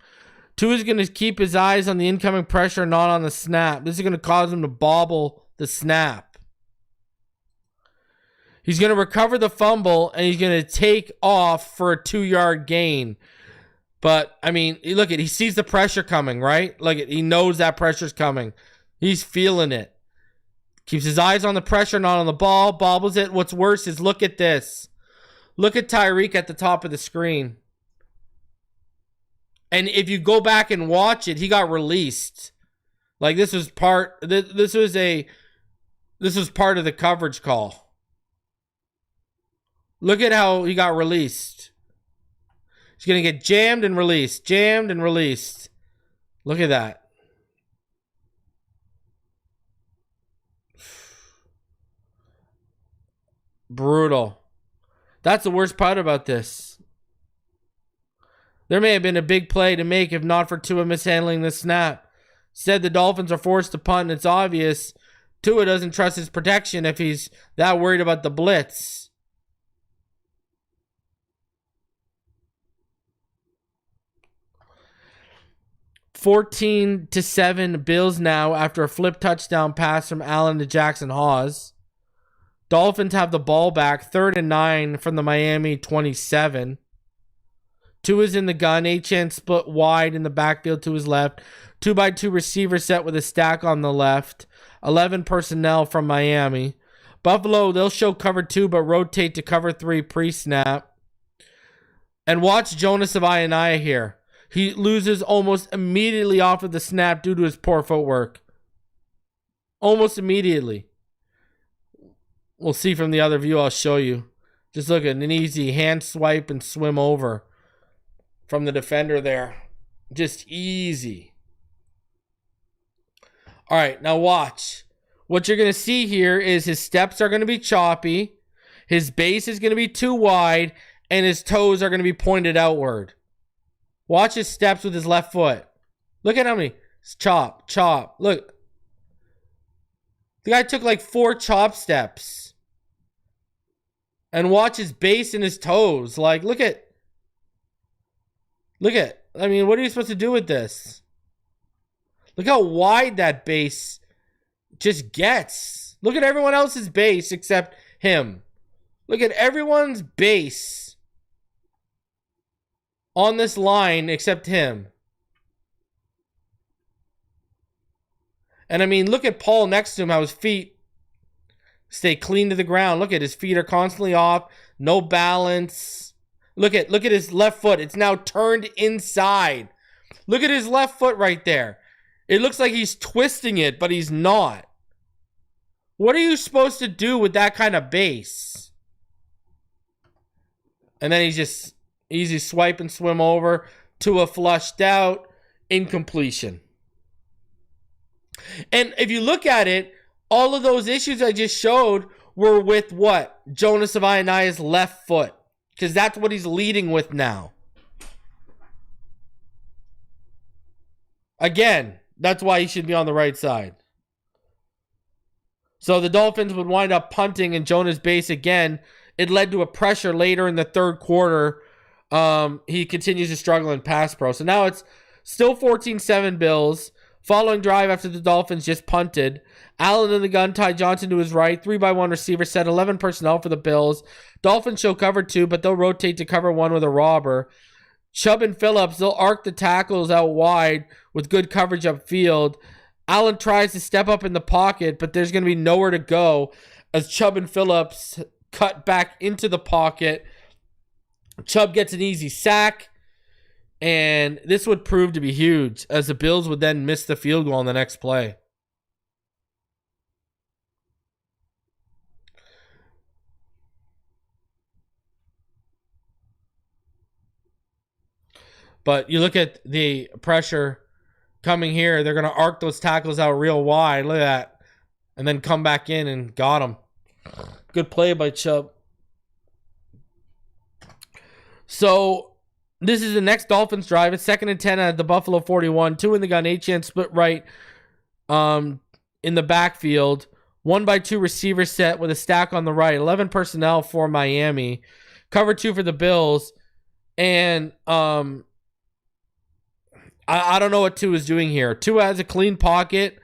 Tua is going to keep his eyes on the incoming pressure, not on the snap. This is going to cause him to bobble the snap. He's going to recover the fumble, and he's going to take off for a 2-yard gain. But, I mean, look at, he sees the pressure coming, right? Look at, he knows that pressure's coming. He's feeling it. Keeps his eyes on the pressure, not on the ball. Bobbles it. What's worse is look at this. Look at Tyreek at the top of the screen. And if you go back and watch it, he got released. Like this was part of the coverage call. Look at how he got released. He's going to get jammed and released. Jammed and released. Look at that. Brutal. That's the worst part about this. There may have been a big play to make if not for Tua mishandling the snap. Said the Dolphins are forced to punt, and it's obvious Tua doesn't trust his protection if he's that worried about the blitz. (14-7) Bills now after a flip touchdown pass from Allen to Jackson Hawes. Dolphins have the ball back, 3rd and 9 from the Miami 27. Tua's in the gun. Achane split wide in the backfield to his left. 2-by-2 receiver set with a stack on the left. 11 personnel from Miami. Buffalo, they'll show cover 2 but rotate to cover 3 pre-snap. And watch Jonah Savaiinaea here. He loses almost immediately off of the snap due to his poor footwork. Almost immediately. We'll see from the other view I'll show you. Just look at an easy hand swipe and swim over from the defender there. Just easy. All right, now watch. What you're going to see here is his steps are going to be choppy. His base is going to be too wide. And his toes are going to be pointed outward. Watch his steps with his left foot. Look at how many. Chop, chop. Look. The guy took like 4 chop steps. And watch his base and his toes. Like, look at. I mean, what are you supposed to do with this? Look how wide that base just gets. Look at everyone else's base except him. Look at everyone's base on this line except him. And I mean, look at Paul next to him, how his feet stay clean to the ground. Look at his feet are constantly off, no balance. Look at his left foot. It's now turned inside. Look at his left foot right there. It looks like he's twisting it, but he's not. What are you supposed to do with that kind of base? And then he's just easy swipe and swim over to a flushed out incompletion. And if you look at it, all of those issues I just showed were with what? Jonah Savaiinaea's left foot. Because that's what he's leading with now. Again, that's why he should be on the right side. So the Dolphins would wind up punting in Jonah's base again. It led to a pressure later in the third quarter. He continues to struggle in pass pro. So now it's still 14-7 Bills. Following drive after the Dolphins just punted. Allen in the gun, Ty Johnson to his right. 3-by-1 receiver set. 11 personnel for the Bills. Dolphins show cover 2, but they'll rotate to cover 1 with a robber. Chubb and Phillips, they'll arc the tackles out wide with good coverage upfield. Allen tries to step up in the pocket, but there's going to be nowhere to go as Chubb and Phillips cut back into the pocket. Chubb gets an easy sack, and this would prove to be huge as the Bills would then miss the field goal on the next play. But you look at the pressure coming here. They're going to arc those tackles out real wide. Look at that. And then come back in and got him. Good play by Chubb. So this is the next Dolphins drive. It's 2nd and 10 at the Buffalo 41. 2 in the gun. 8-chance split right in the backfield. 1-by-2 receiver set with a stack on the right. 11 personnel for Miami. Cover 2 for the Bills. And I don't know what Tua is doing here. Tua has a clean pocket.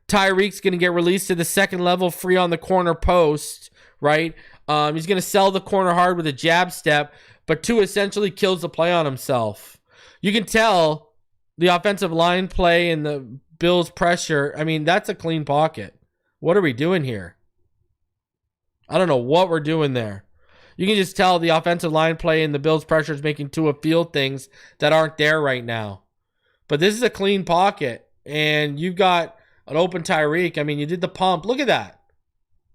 Tyreek's going to get released to the second level, free on the corner post, right? He's going to sell the corner hard with a jab step, but Tua essentially kills the play on himself. You can tell the offensive line play and the Bills' pressure. I mean, that's a clean pocket. What are we doing here? I don't know what we're doing there. You can just tell the offensive line play and the Bills' pressure is making Tua feel things that aren't there right now. But this is a clean pocket, and you've got an open Tyreek. I mean, you did the pump. Look at that.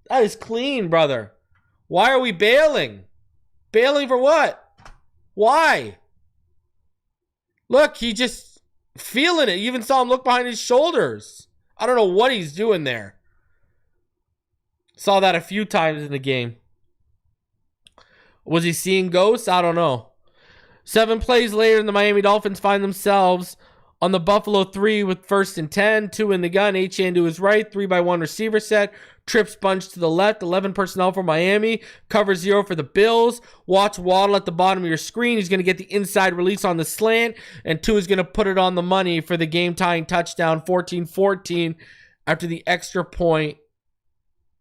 That is clean, brother. Why are we bailing? Bailing for what? Why? Look, he just feeling it. You even saw him look behind his shoulders. I don't know what he's doing there. Saw that a few times in the game. Was he seeing ghosts? I don't know. 7 plays later, the Miami Dolphins find themselves on the Buffalo 3 with 1st and 10. 2 in the gun. Achane to his right. 3-by-1 receiver set. Trips bunch to the left. 11 personnel for Miami. Cover 0 for the Bills. Watch Waddle at the bottom of your screen. He's going to get the inside release on the slant. And 2 is going to put it on the money for the game-tying touchdown. 14-14 after the extra point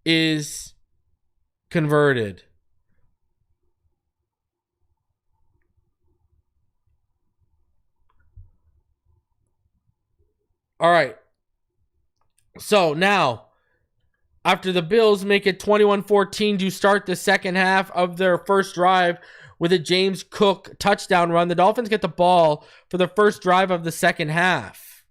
is converted. All right. So now, after the Bills make it 21-14 to start the second half of their first drive with a James Cook touchdown run, the Dolphins get the ball for the first drive of the second half.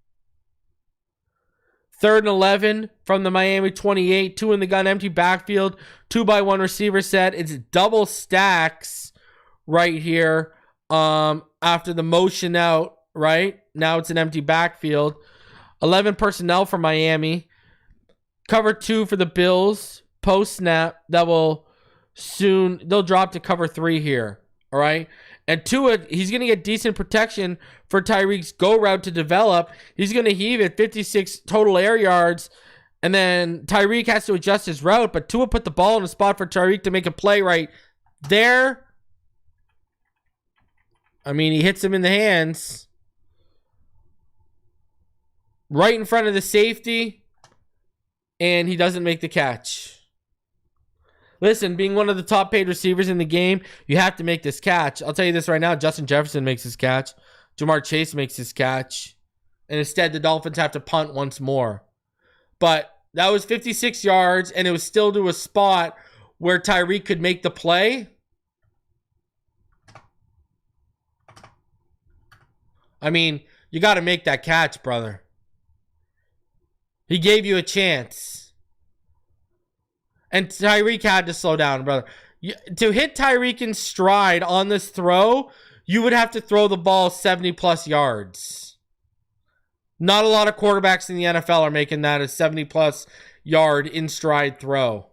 3rd and 11 from the Miami 28. 2 in the gun, empty backfield. 2-by-1 receiver set. It's double stacks right here after the motion out, right? Now it's an empty backfield. 11 personnel for Miami. Cover 2 for the Bills. Post snap. They'll drop to cover 3 here. All right. And Tua, he's going to get decent protection for Tyreek's go route to develop. He's going to heave it 56 total air yards. And then Tyreek has to adjust his route. But Tua put the ball in a spot for Tyreek to make a play right there. I mean, he hits him in the hands. Right in front of the safety. And he doesn't make the catch. Listen, being one of the top paid receivers in the game, you have to make this catch. I'll tell you this right now. Justin Jefferson makes his catch. Jamar Chase makes his catch. And instead, the Dolphins have to punt once more. But that was 56 yards, and it was still to a spot where Tyreek could make the play. I mean, you got to make that catch, brother. He gave you a chance. And Tyreek had to slow down, brother. To hit Tyreek in stride on this throw, you would have to throw the ball 70-plus yards. Not a lot of quarterbacks in the NFL are making that a 70-plus yard in stride throw.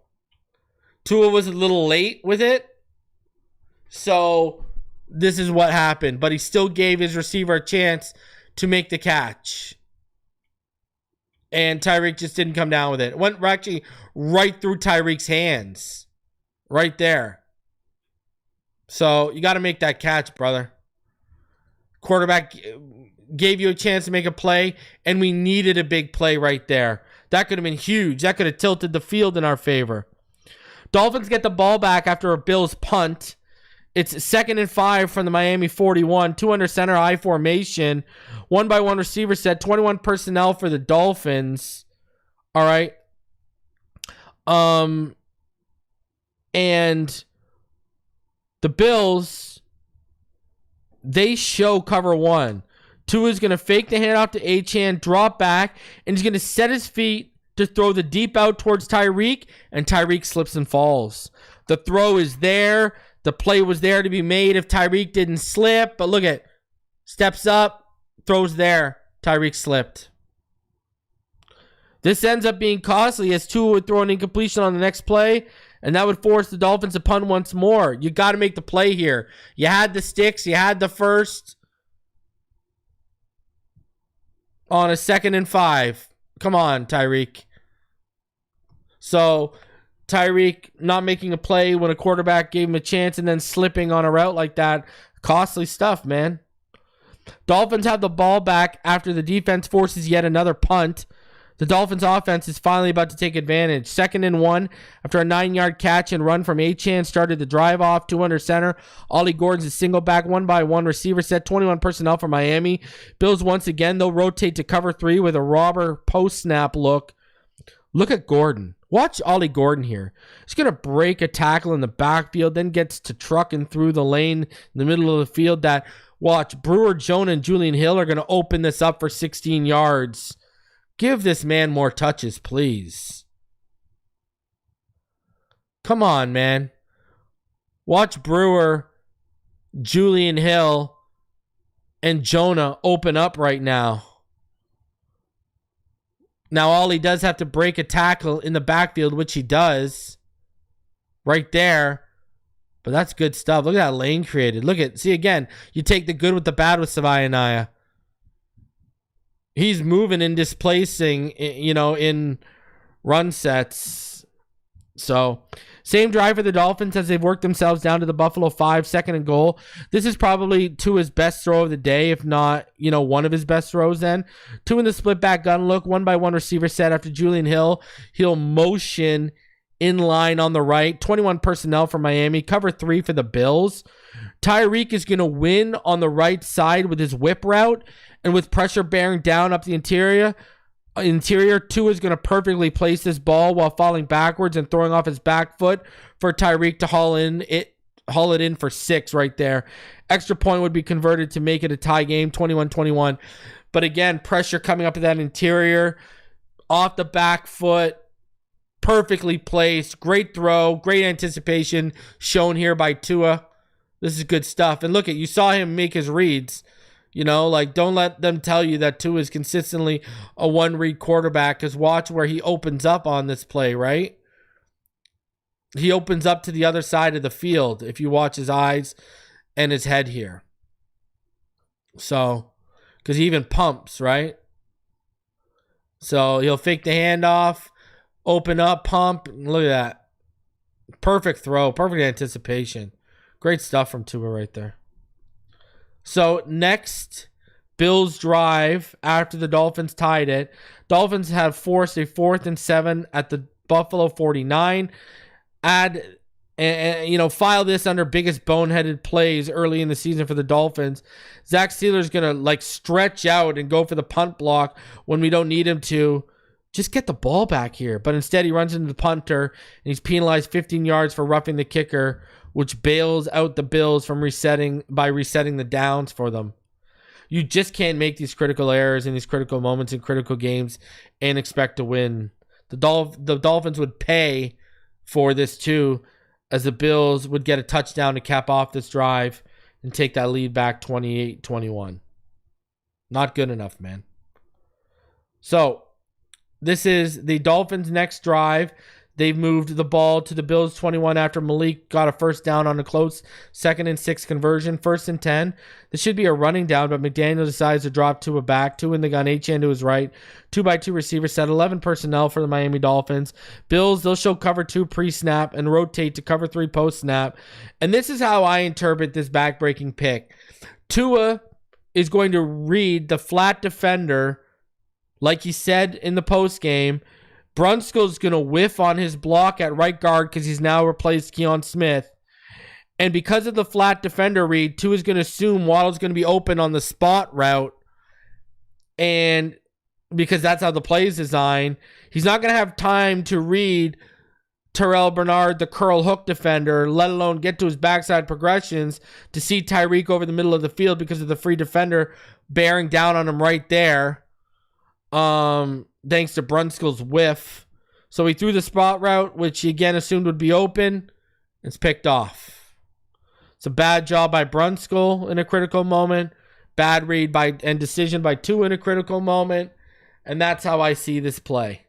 Tua was a little late with it. So this is what happened. But he still gave his receiver a chance to make the catch. And Tyreek just didn't come down with it. It went actually right through Tyreek's hands. Right there. So you got to make that catch, brother. Quarterback gave you a chance to make a play, and we needed a big play right there. That could have been huge. That could have tilted the field in our favor. Dolphins get the ball back after a Bills punt. It's 2nd and 5 from the Miami 41. 2 under center, I formation. 1-by-1 receiver set. 21 personnel for the Dolphins. All right. And the Bills, they show cover 1. Tua's going to fake the handoff to Achane, drop back, and he's going to set his feet to throw the deep out towards Tyreek, and Tyreek slips and falls. The throw is there. The play was there to be made if Tyreek didn't slip. But look at, steps up, throws there. Tyreek slipped. This ends up being costly as Tua would throw an incompletion on the next play, and that would force the Dolphins to punt once more. You got to make the play here. You had the sticks. You had the first on a 2nd and 5. Come on, Tyreek. So Tyreek not making a play when a quarterback gave him a chance and then slipping on a route like that. Costly stuff, man. Dolphins have the ball back after the defense forces yet another punt. The Dolphins offense is finally about to take advantage. 2nd and 1 after a 9-yard catch and run from Achane started the drive off. 2 under center. Ollie Gordon's a single back 1-by-1 receiver set. 21 personnel for Miami. Bills once again, they'll rotate to cover 3 with a robber post snap look. Look at Gordon. Watch Ollie Gordon here. He's going to break a tackle in the backfield, then gets to trucking through the lane in the middle of the field. Watch, Brewer, Jonah, and Julian Hill are going to open this up for 16 yards. Give this man more touches, please. Come on, man. Watch Brewer, Julian Hill, and Jonah open up right now. Now, Ollie does have to break a tackle in the backfield, which he does. Right there. But that's good stuff. Look at that lane created. See again, you take the good with the bad with Savaiinaea. He's moving and displacing, in run sets. So, same drive for the Dolphins as they've worked themselves down to the Buffalo 5, 2nd and goal. This is probably Tua's best throw of the day, if not, one of his best throws then. 2 in the split back gun look, 1-by-1 receiver set after Julian Hill. He'll motion in line on the right. 21 personnel for Miami. Cover 3 for the Bills. Tyreek is going to win on the right side with his whip route. And with pressure bearing down up the interior, Tua is going to perfectly place this ball while falling backwards and throwing off his back foot for Tyreek to haul it in for 6 right there. Extra point would be converted to make it a tie game, 21-21. But again, pressure coming up to that interior. off the back foot, perfectly placed, great throw, great anticipation shown here by Tua. This is good stuff. And look, you saw him make his reads. You know, like, don't let them tell you that Tua is consistently a one-read quarterback, because watch where he opens up on this play, right? He opens up to the other side of the field if you watch his eyes and his head here. So, because he even pumps, right? So he'll fake the handoff, open up, pump. Look at that. Perfect throw, perfect anticipation. Great stuff from Tua right there. So next, Bills drive after the Dolphins tied it. Dolphins have forced a 4th and 7 at the Buffalo 49. File this under biggest boneheaded plays early in the season for the Dolphins. Zach Sieler's going to like stretch out and go for the punt block when we don't need him to. Just get the ball back here. But instead he runs into the punter and he's penalized 15 yards for roughing the kicker, which bails out the Bills from resetting the downs for them. You just can't make these critical errors in these critical moments in critical games and expect to win. The Dolphins would pay for this too, as the Bills would get a touchdown to cap off this drive and take that lead back 28-21. Not good enough, man. So, this is the Dolphins' next drive. They've moved the ball to the Bills 21 after Malik got a first down on a close 2nd and 6 conversion. 1st and 10. This should be a running down, but McDaniel decides to drop Tua back. 2 in the gun, H-end to his right. 2x2 receiver set. 11 personnel for the Miami Dolphins. Bills, they'll show cover 2 pre-snap and rotate to cover 3 post-snap. And this is how I interpret this back-breaking pick. Tua is going to read the flat defender, like he said in the post-game. Brunskill's going to whiff on his block at right guard because he's now replaced Keon Smith. And because of the flat defender read, Tua is going to assume Waddle's going to be open on the spot route. And because that's how the play is designed, he's not going to have time to read Terrell Bernard, the curl hook defender, let alone get to his backside progressions to see Tyreek over the middle of the field because of the free defender bearing down on him right there. Thanks to Brunskill's whiff. So he threw the spot route, which he again assumed would be open. It's picked off. It's a bad job by Brunskill in a critical moment. Bad read and decision by Tua in a critical moment. And that's how I see this play.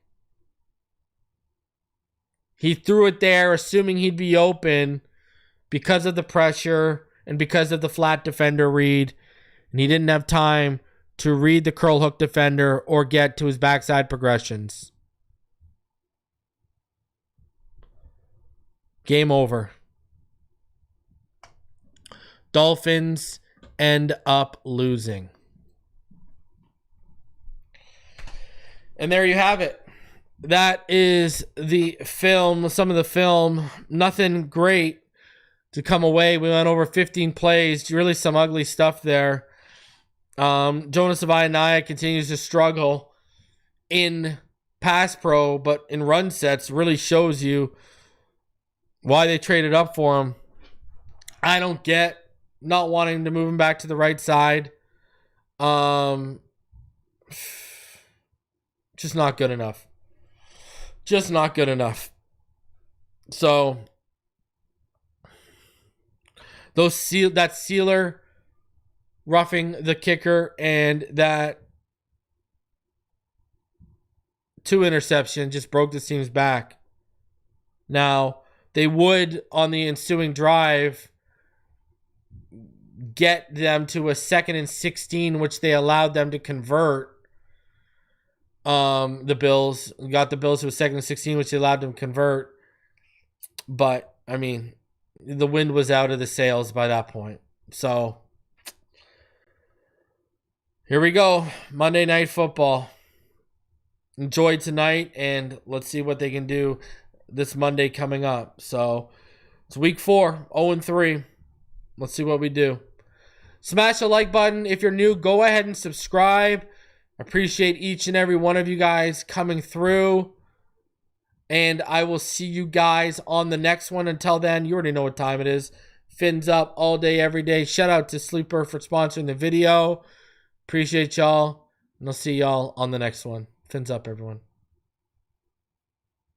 He threw it there assuming he'd be open because of the pressure and because of the flat defender read. And he didn't have time to read the curl hook defender or get to his backside progressions. Game over. Dolphins end up losing. And there you have it. That is the film, some of the film. Nothing great to come away. We went over 15 plays. Really some ugly stuff there. Jonah Savaiinaea continues to struggle in pass pro, but in run sets really shows you why they traded up for him. I don't get not wanting to move him back to the right side. Just not good enough. Just not good enough. So that Sieler roughing the kicker and that 2 interception just broke this team's back. Now, they would, on the ensuing drive, get them to a 2nd and 16, which they allowed them to convert. The Bills got the Bills to a 2nd and 16, which they allowed them to convert. But, I mean, the wind was out of the sails by that point. So, here we go. Monday Night Football. Enjoy tonight, and let's see what they can do this Monday coming up. So, it's week 4, 0-3. Let's see what we do. Smash the like button. If you're new, go ahead and subscribe. Appreciate each and every one of you guys coming through. And I will see you guys on the next one. Until then, you already know what time it is. Fins up all day, every day. Shout out to Sleeper for sponsoring the video. Appreciate y'all. And I'll see y'all on the next one. Fins up, everyone.